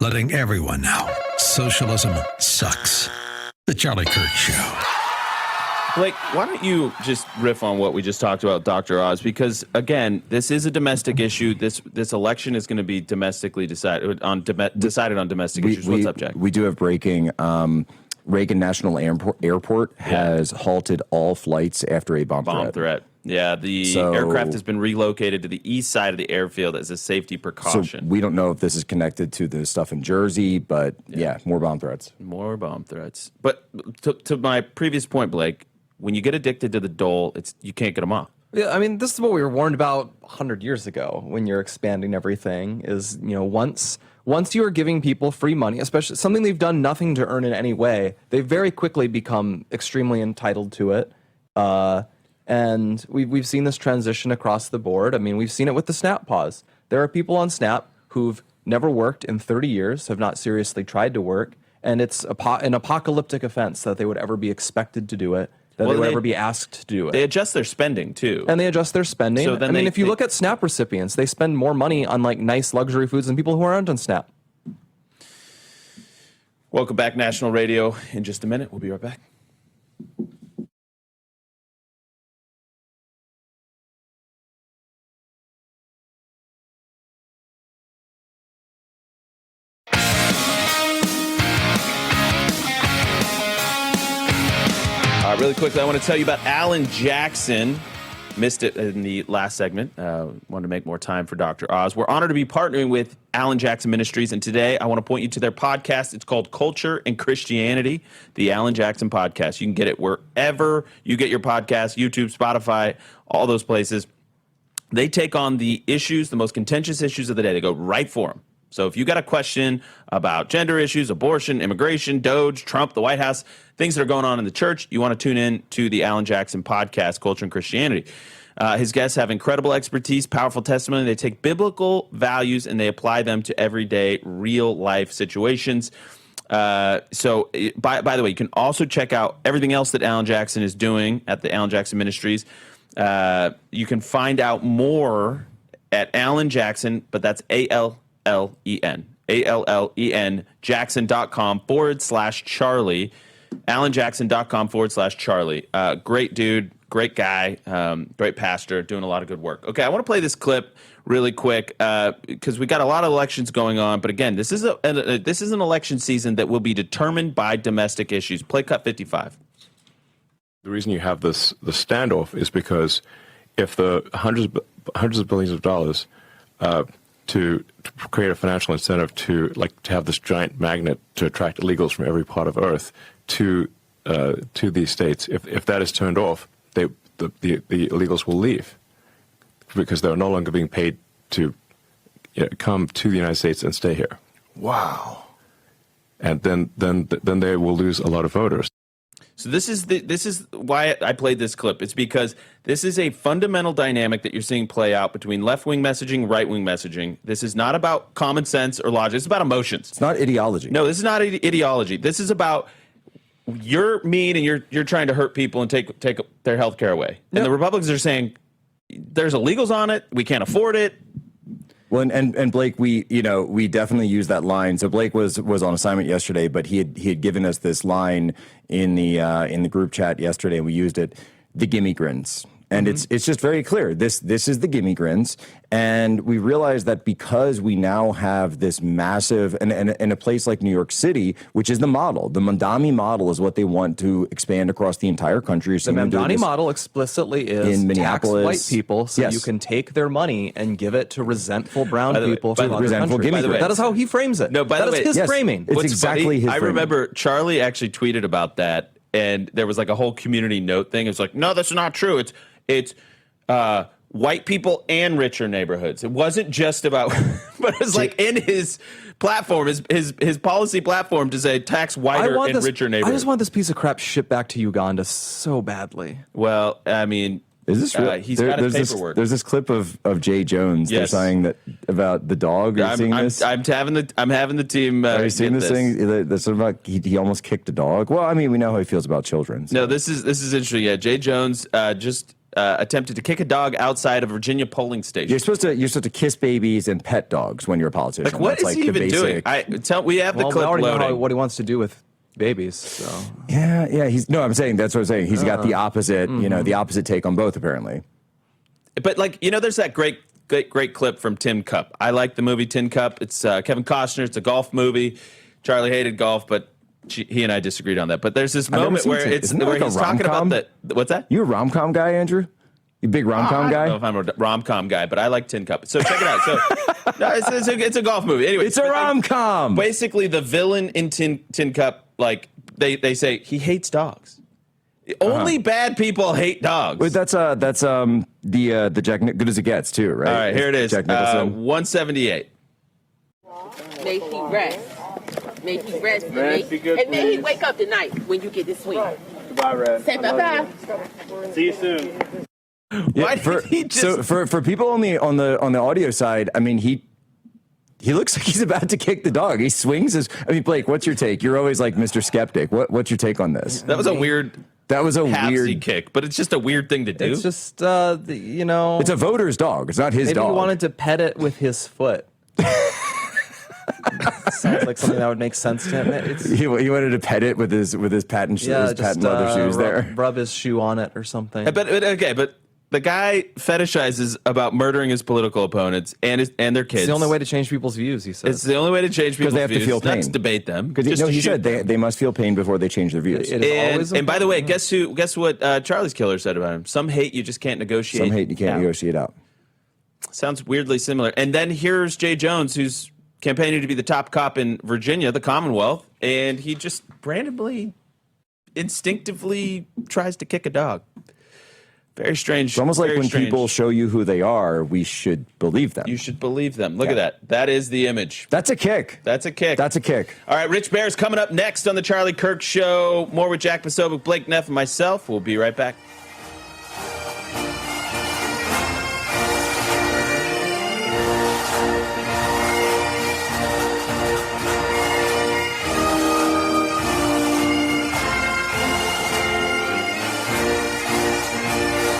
letting everyone know socialism sucks. The Charlie Kirk Show. Blake, why don't you just riff on what we just talked about, Dr. Oz? Because, again, this is a domestic issue. This election is going to be domestically decided on domestic issues. What's up, Jack? We do have breaking. Reagan National Airport has halted all flights after a bomb threat. Yeah, the aircraft has been relocated to the east side of the airfield as a safety precaution. So we don't know if this is connected to the stuff in Jersey, but yeah, more bomb threats. More bomb threats. But to my previous point, Blake, when you get addicted to the dole, you can't get them off. Yeah, I mean, this is what we were warned about 100 years ago when you're expanding everything is, once you are giving people free money, especially something they've done nothing to earn in any way, they very quickly become extremely entitled to it. And we've seen this transition across the board. I mean, we've seen it with the SNAP pause. There are people on SNAP who've never worked in 30 years, have not seriously tried to work, and it's an apocalyptic offense that they would ever be expected to do it, that they would ever be asked to do it. They adjust their spending, too. And they adjust their spending. So then if you look at SNAP recipients, they spend more money on, nice luxury foods than people who aren't on SNAP. Welcome back, National Radio. In just a minute, we'll be right back. Really quickly, I want to tell you about Alan Jackson. Missed it in the last segment. Wanted to make more time for Dr. Oz. We're honored to be partnering with Alan Jackson Ministries, and today I want to point you to their podcast. It's called Culture and Christianity, the Alan Jackson Podcast. You can get it wherever you get your podcast, YouTube, Spotify, all those places. They take on the issues, the most contentious issues of the day. They go right for them. So if you got a question about gender issues, abortion, immigration, Doge, Trump, the White House, things that are going on in the church, you want to tune in to the Alan Jackson Podcast, Culture and Christianity. His guests have incredible expertise, powerful testimony. They take biblical values and they apply them to everyday, real-life situations. So, by the way, you can also check out everything else that Alan Jackson is doing at the Alan Jackson Ministries. You can find out more at Alan Jackson, but that's ALLEN, Jackson.com/Charlie, AlanJackson.com/Charlie. Great dude, great guy, great pastor, doing a lot of good work. Okay, I want to play this clip really quick because we got a lot of elections going on. But again, this is an election season that will be determined by domestic issues. Play cut 55. The reason you have the standoff is because if the hundreds of billions of dollars to create a financial incentive to have this giant magnet to attract illegals from every part of Earth to these states. If that is turned off, the illegals will leave because they're no longer being paid to come to the United States and stay here. Wow. And then they will lose a lot of voters. So this is why I played this clip. It's because this is a fundamental dynamic that you're seeing play out between left-wing messaging, right-wing messaging. This is not about common sense or logic. It's about emotions. It's not ideology. No, this is not ideology. This is about you're mean and you're trying to hurt people and take their health care away. And the Republicans are saying there's illegals on it. We can't afford it. Well, and Blake, we definitely use that line. So Blake was on assignment yesterday, but he had given us this line in the group chat yesterday, and we used it. The gimme grins. And it's just very clear. This is the gimme grins. And we realize that because we now have this massive, and in a place like New York City, which is the model, the Mamdani model is what they want to expand across the entire country. The Mamdani model explicitly is in Minneapolis, tax white people so you can take their money and give it to resentful brown people from other countries. That is how he frames it. No, by the way, his framing. It's exactly his framing. I remember Charlie actually tweeted about that, and there was like a whole community note thing. It's like, no, that's not true. It's white people and richer neighborhoods. It wasn't just about, but it was like in his platform, his policy platform to say tax whiter and richer neighborhoods. I just want this piece of crap shipped back to Uganda so badly. Well, I mean, is this real? He's got his paperwork. There's this clip of Jay Jones. Yes. They're saying that about the dog. Are you seeing this? I'm having the team. Are you seeing this thing? That's about he almost kicked a dog. Well, I mean, we know how he feels about children. So. No, this is interesting. Yeah, Jay Jones just attempted to kick a dog outside a Virginia polling station. You're supposed to kiss babies and pet dogs when you're a politician. Like, what That's is he the even doing? basic- We have the Well, we clip already know loading. what he wants to do with babies. So Yeah. I'm saying that's what I'm saying. He's got the opposite, the opposite take on both apparently. But there's that great clip from Tin Cup. I like the movie Tin Cup. It's Kevin Costner. It's a golf movie. Charlie hated golf, but he and I disagreed on that. But there's this moment where Isn't that like he's a talking about rom-com? what's that? You a rom-com guy, Andrew? You big rom-com I guy? don't know if I'm a rom-com guy, but I like Tin Cup. So check it out. So no, it's a golf movie. Anyway, It's a rom-com. Basically, the villain in Tin Cup, like they say, he hates dogs. Only bad people hate dogs. Wait, that's the Jack Good as it gets too, right? All right, here it is. Jack Nicholson. 178. May he rest. May he rest. And may he wake up tonight when you get this swing. Goodbye, Red. Say bye-bye. See you soon. Why did he just... So for people on the audio side, I mean he looks like he's about to kick the dog. He swings his. I mean, Blake, what's your take? You're always like Mr. Skeptic. What's your take on this? That was a weird halfsy kick, but it's just a weird thing to do. it's just it's a voter's dog. It's not his maybe dog. he wanted to pet it with his foot. Sounds like something that would make sense to him. He wanted to pet it with his patent leather shoes there. Rub his shoe on it or something. But the guy fetishizes about murdering his political opponents and their kids. It's the only way to change people's views, he says. It's the only way to change people's they have to views. feel Not pain. to debate them. Because he said they must feel pain before they change their views. It is always And by the way, important. guess what Charlie's killer said about him? Some hate you just can't negotiate. Some hate you can't negotiate out. Sounds weirdly similar. And then here's Jay Jones, who's campaigning to be the top cop in Virginia, the Commonwealth, and he just randomly, instinctively tries to kick a dog. Very strange. It's almost like very when strange. people show you who they are, we should believe them. You should believe them. Look at that. That is the image. That's a kick. That's a kick. That's a kick. All right, Rich Barris coming up next on the Charlie Kirk Show. More with Jack Posobiec, Blake Neff, and myself. We'll be right back.